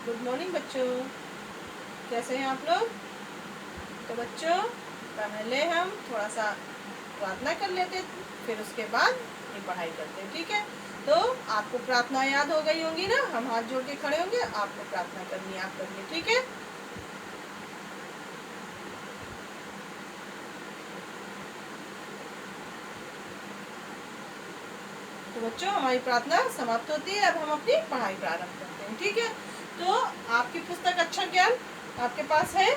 Good morning बच्चों, कैसे हैं आप लोग। तो बच्चों पहले हम थोड़ा सा प्रार्थना कर लेते, फिर उसके बाद ये पढ़ाई करते हैं, ठीक है। तो आपको प्रार्थना याद हो गई होंगी ना, हम हाथ जोड़ के खड़े होंगे, आपको प्रार्थना करनी है, आप करिए, ठीक है। तो बच्चों हमारी प्रार्थना समाप्त होती है, अब हम अपनी पढ़ाई प्रारंभ करते हैं, ठीक है। तो आपकी पुस्तक अक्षर ज्ञान आपके पास है,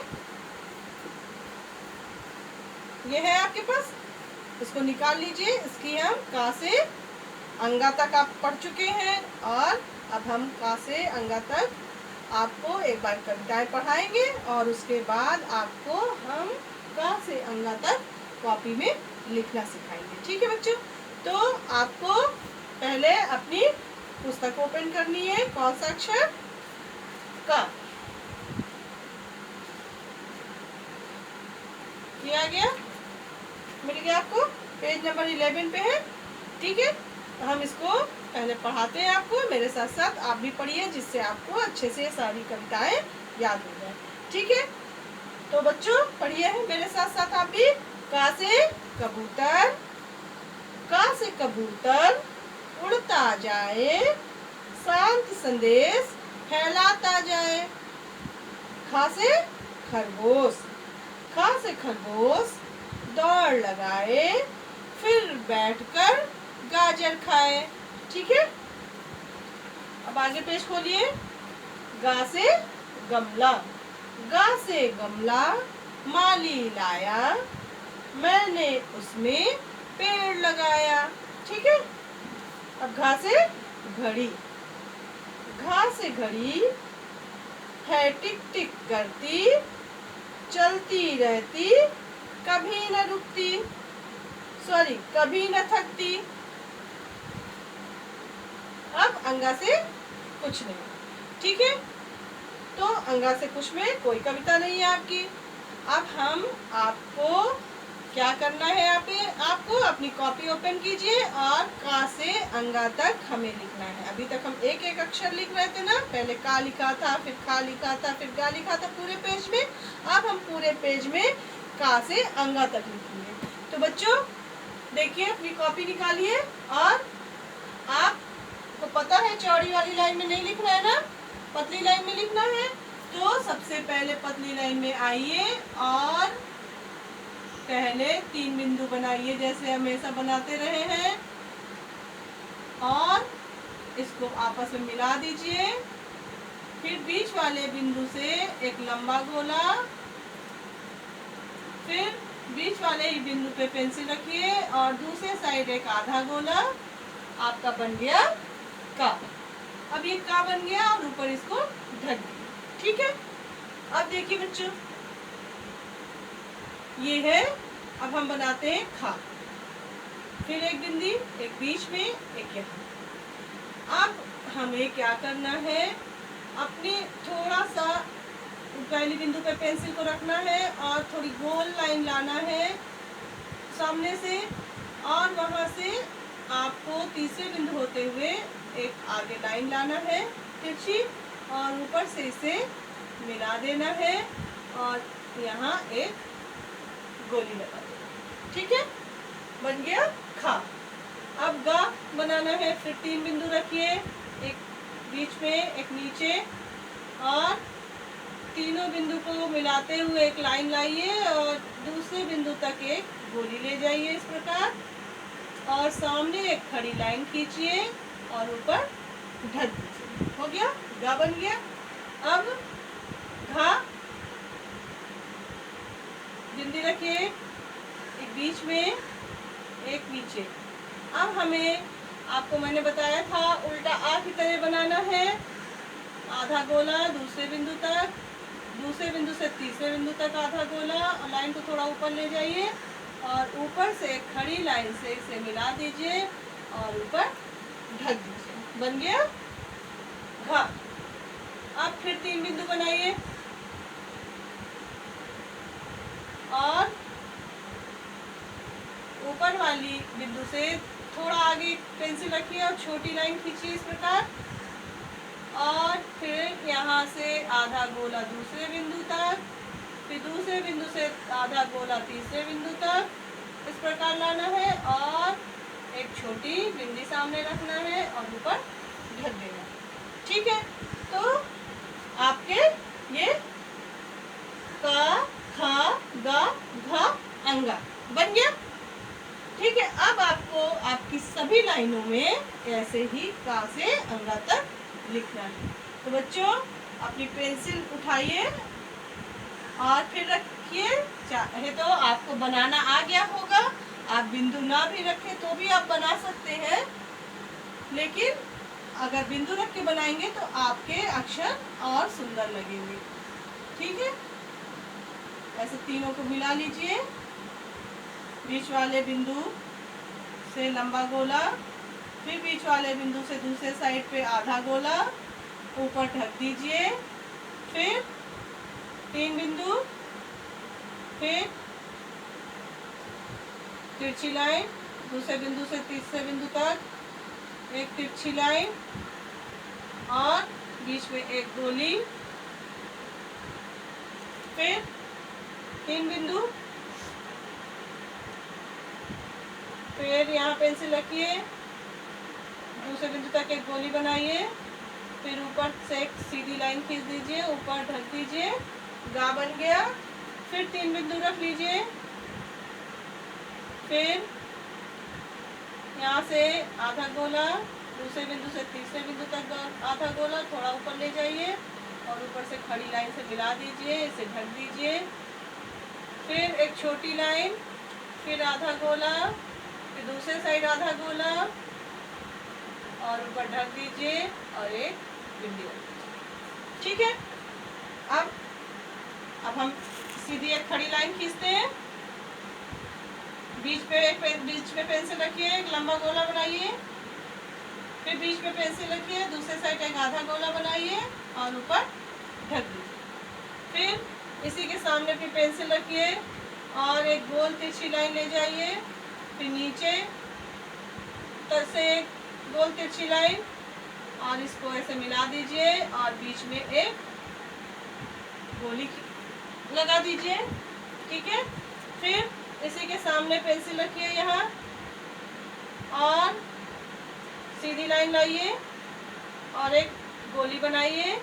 ये है आपके पास, इसको निकाल लीजिए। इसकी हम का से अंगा तक आप पढ़ चुके हैं और अब हम का से अंगा तक आपको एक बार कविताएं पढ़ाएंगे और उसके बाद आपको हम का से अंगा तक कॉपी में लिखना सिखाएंगे, ठीक है बच्चों। तो आपको पहले अपनी पुस्तक ओपन करनी है। कौन सा अक्षर? का। किया गया, मिल गया आपको, पेज नंबर 11 पे है, ठीक है। हम इसको पहले पढ़ाते हैं आपको, मेरे साथ साथ आप भी पढ़िए, जिससे आपको अच्छे से सारी कविताएं याद हो जाए, ठीक है। तो बच्चों पढ़िए मेरे साथ साथ आप भी। का से कबूतर, का से कबूतर उड़ता जाए, शांत संदेश फैलाता जाए। खा से खरगोश, खा से खरगोश दौड़ लगाए, फिर बैठकर गाजर खाए, ठीक है। अब आगे पेज खोलिए। गा से गमला, गा से गमला माली लाया, मैंने उसमें पेड़ लगाया, ठीक है। अब घा से घड़ी, घा से घड़ी है टिक टिक करती, चलती रहती, कभी न रुकती, सॉरी कभी न थकती। अब अंगा से कुछ नहीं, ठीक है। तो अंगा से कुछ में कोई कविता नहीं है आपकी। अब हम आपको क्या करना है, आपको अपनी कॉपी ओपन कीजिए और का से अंगा तक हमें लिखना है। अभी तक हम एक एक अक्षर लिख रहे थे ना, पहले का लिखा था, फिर खा लिखा था, फिर गा लिखा था पूरे पेज में। अब हम पूरे पेज में का से अंगा तक लिखेंगे। तो बच्चों देखिए अपनी कॉपी निकालिए और आपको पता है चौड़ी वाली लाइन में नहीं लिखना है ना, पतली लाइन में लिखना है। तो सबसे पहले पतली लाइन में आइए और पहले 3 बिंदु बनाइए जैसे हमेशा बनाते रहे हैं और इसको आपस में मिला दीजिए। फिर बीच वाले बिंदु से एक लंबा गोला, फिर बीच वाले ही बिंदु पे पेंसिल रखिए और दूसरे साइड एक आधा गोला। आपका बन गया का। अब ये का बन गया और ऊपर इसको ढक दिया, ठीक है। अब देखिए बच्चों ये है, अब हम बनाते हैं खा, फिर एक बिंदी, एक बीच में, एक यहाँ। अब हमें क्या करना है, अपने थोड़ा सा पहली बिंदु पे पेंसिल को रखना है और थोड़ी गोल लाइन लाना है सामने से और वहां से आपको तीसरे बिंदु होते हुए एक आगे लाइन लाना है तिरछी और ऊपर से इसे मिला देना है और यहाँ एक गोली लगा देना, ठीक है। बन गया खा। अब गा बनाना है, फिर 3 बिंदु रखिए, एक बीच में, एक नीचे और तीनों बिंदु को मिलाते हुए एक लाइन लाइए और दूसरे बिंदु तक एक गोली ले जाइए इस प्रकार और सामने एक खड़ी लाइन खींचिए और ऊपर ढक दीजिए। हो गया, गा बन गया। अब घा, बिंदी रखिए, एक बीच में, एक नीचे। अब हमें, आपको मैंने बताया था उल्टा आ की तरह बनाना है, आधा गोला दूसरे बिंदु तक, दूसरे बिंदु से तीसरे बिंदु तक आधा गोला और लाइन को थोड़ा ऊपर ले जाइए और ऊपर से एक खड़ी लाइन से इसे मिला दीजिए और ऊपर ढक दीजिए। बन गया घा। अब फिर 3 बिंदु बनाइए और ऊपर वाली बिंदु से थोड़ा आगे पेंसिल रखिए और छोटी लाइन खींचिए इस प्रकार और फिर यहाँ से आधा गोला दूसरे बिंदु तक, फिर दूसरे बिंदु से आधा गोला तीसरे बिंदु तक, इस प्रकार लाना है और एक छोटी बिंदी सामने रखना है और ऊपर ढक देना। ठीक है, तो आपके ये क ख ग घ अंगा बन गया। ठीक है, अब आपको आपकी सभी लाइनों में ऐसे ही का से अंगा तक लिखना है। तो बच्चों अपनी पेंसिल उठाइए और फिर रखिए। चाहे तो आपको बनाना आ गया होगा, आप बिंदु ना भी रखें तो भी आप बना सकते हैं, लेकिन अगर बिंदु रख के बनाएंगे तो आपके अक्षर और सुंदर लगेंगे। ठीक है, ऐसे तीनों को मिला लीजिए। बीच वाले बिंदु से लंबा गोला, फिर बीच वाले बिंदु से दूसरे साइड पे आधा गोला, ऊपर ढक दीजिए। फिर 3 बिंदु, फिर तिरछी लाइन दूसरे बिंदु से तीसरे बिंदु तक एक तिरछी लाइन और बीच में एक गोली, फिर 3 बिंदु, फिर यहाँ पेंसिल रखिए, दूसरे बिंदु तक एक गोली बनाइए, फिर ऊपर से एक सीधी लाइन खींच दीजिए, ऊपर ढक दीजिए, गा बन गया। फिर 3 बिंदु रख लीजिए, फिर यहाँ से आधा गोला, दूसरे बिंदु से तीसरे बिंदु तक आधा गोला, थोड़ा ऊपर ले जाइए और ऊपर से खड़ी लाइन से मिला दीजिए, इसे ढक दीजिए। फिर एक छोटी लाइन, फिर आधा गोला, फिर दूसरे साइड आधा गोला और ऊपर ढक दीजिए और एक बिंदी रख दीजिए। ठीक है, अब हम सीधी एक खड़ी लाइन खींचते हैं। बीच में पेंसिल रखिए, एक लंबा गोला बनाइए, फिर बीच में पेंसिल रखिए, दूसरे साइड एक आधा गोला बनाइए और ऊपर ढक दीजिए। फिर इसी के सामने फिर पेंसिल रखिए और एक गोल तिरछी लाइन ले जाइए, फिर नीचे से एक गोल तिरछी लाइन और इसको ऐसे मिला दीजिए और बीच में एक गोली लगा दीजिए। ठीक है, फिर इसी के सामने पेंसिल रखिए यहाँ और सीधी लाइन लाइए और एक गोली बनाइए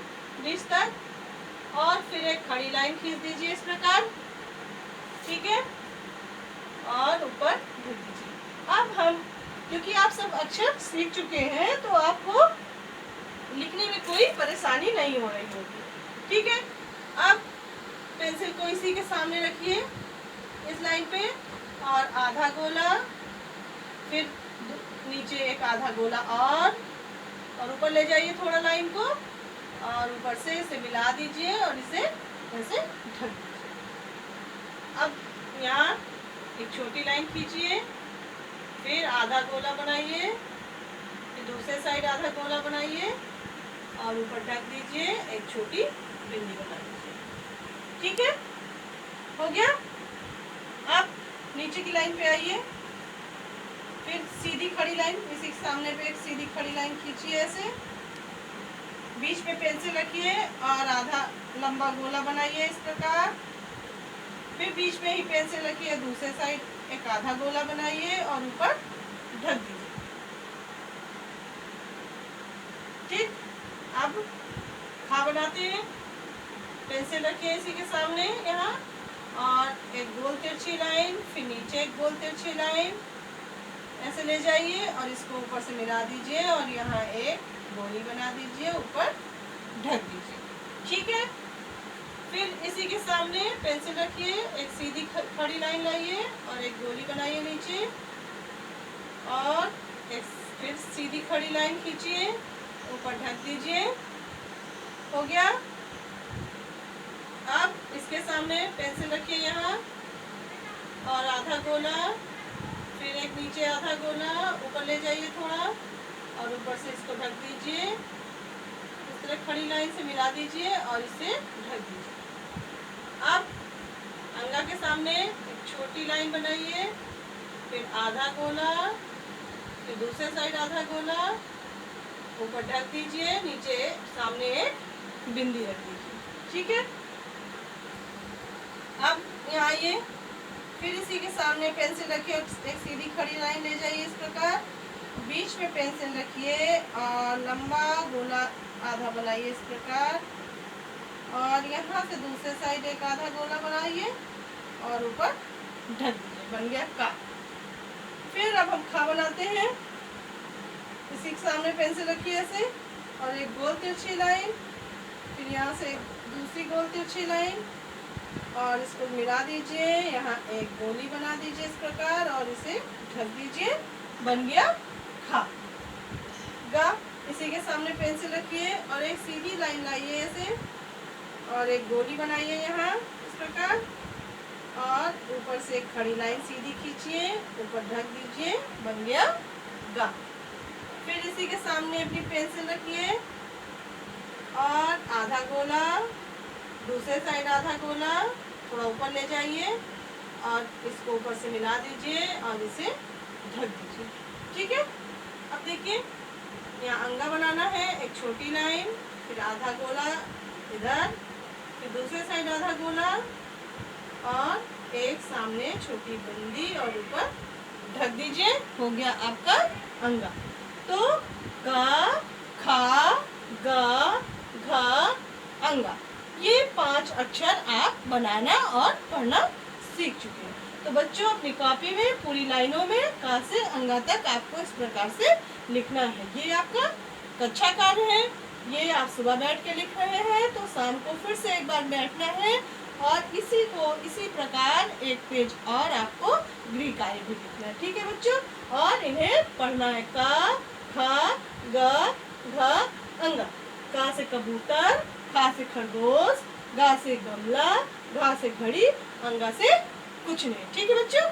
बीच तक और फिर एक खड़ी लाइन खींच दीजिए इस प्रकार। ठीक है, और ऊपर ढक दीजिए। अब हम, क्योंकि आप सब अक्षर सीख चुके हैं तो आपको लिखने में कोई परेशानी नहीं हो रही होगी। ठीक है, अब पेंसिल को इसी के सामने रखिए इस लाइन पे और आधा गोला, फिर नीचे एक आधा गोला और ऊपर ले जाइए थोड़ा लाइन को और ऊपर से इसे मिला दीजिए और इसे ऐसे ढक दीजिए। अब यहाँ एक छोटी लाइन खींचिए, फिर आधा गोला बनाइए, फिर दूसरे साइड आधा गोला बनाइए और ऊपर ढक दीजिए, एक छोटी बिंदी बना दीजिए। ठीक है, हो गया। अब नीचे की लाइन पे आइए, फिर सीधी खड़ी लाइन, इसी सामने पे एक सीधी खड़ी लाइन खींचिए ऐसे, बीच में पेंसिल रखिए और आधा लंबा गोला बनाइए इस प्रकार, फिर बीच में ही पेंसिल रखिए, दूसरे साइड एक आधा गोला बनाइए और ऊपर ढक दीजिए। ठीक, अब खा बनाते हैं। पेंसिल रखिए इसी के सामने यहाँ और एक गोल तिरछी लाइन, फिर नीचे एक गोल तिरछी लाइन ऐसे ले जाइए और इसको ऊपर से मिला दीजिए और यहाँ एक गोली बना दीजिए, ऊपर ढक दीजिए। ठीक है, फिर इसी के सामने पेंसिल रखिए, एक सीधी खड़ी लाइन लाइए और एक गोली बनाइए नीचे और एक फिर सीधी खड़ी लाइन खींचिए, ऊपर ढक दीजिए। हो गया। अब इसके सामने पेंसिल रखिए यहाँ और आधा गोला, फिर एक नीचे आधा गोला, ऊपर ले जाइए थोड़ा और ऊपर से इसको ढक दीजिए। इस तरह खड़ी लाइन से मिला दीजिए और इसे ढक दीजिए। अब अंगा के सामने एक छोटी लाइन बनाइए, फिर आधा गोला, फिर दूसरे साइड आधा गोला, ऊपर ढक दीजिए, नीचे सामने एक बिंदी रख दीजिए। ठीक है, अब यहाँ आइए, फिर इसी के सामने पेंसिल रखिए, एक सीधी खड़ी लाइन ले जाइए इस प्रकार, बीच में पेंसिल रखिए और लंबा गोला आधा बनाइए इस प्रकार, और यहाँ से दूसरे साइड एक आधा गोला बनाइए और ऊपर ढक दीजिए, बन गया का। फिर अब हम खा बनाते हैं। इसी के सामने पेंसिल रखिए ऐसे, और एक गोल तिरछी लाइन, फिर यहाँ से दूसरी गोल तिरछी लाइन, और इसको मिला दीजिए, यहाँ एक गोली बना दीजिए इस प्रकार और इसे ढक दीजिए, बन गया खा। गा, इसी के सामने पेंसिल रखिए और एक सीधी लाइन लाइए ऐसे, और एक गोली बनाइए यहाँ इस प्रकार, और ऊपर से एक खड़ी लाइन सीधी खींचिए, ऊपर ढक दीजिए, बन गया गा। फिर इसी के सामने अपनी पेंसिल रखिए और आधा गोला, दूसरे साइड आधा गोला थोड़ा ऊपर ले जाइए और इसको ऊपर से मिला दीजिए और इसे ढक दीजिए। ठीक है, अब देखिए यहाँ अंगा बनाना है, एक छोटी लाइन, फिर आधा गोला इधर, फिर दूसरे साइड आधा गोला और एक सामने छोटी बिंदी और ऊपर ढक दीजिए, हो गया आपका अंगा। तो का, खा, गा, घा, अंगा, ये 5 अक्षर आप बनाना और पढ़ना सीख चुके हैं। तो बच्चों अपनी कॉपी में पूरी लाइनों में का से अंगा तक आपको इस प्रकार से लिखना है। ये आपका कक्षा कार्य है, ये आप सुबह बैठ के लिख रहे हैं, तो शाम को फिर से एक बार बैठना है और इसी को इसी प्रकार एक पेज और आपको गृह कार्य भी लिखना है। ठीक है बच्चों, और इन्हें पढ़ना है। का, खा, ग, घ, अंगा। का से कबूतर, खा से खरगोश, गा से गमला, घा से घड़ी, अंगा से कुछ नहीं। ठीक है बच्चों,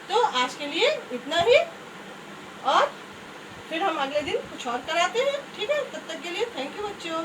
तो आज के लिए इतना ही, और फिर हम अगले दिन कुछ और कराते हैं। ठीक है, तब तक के लिए थैंक यू बच्चों।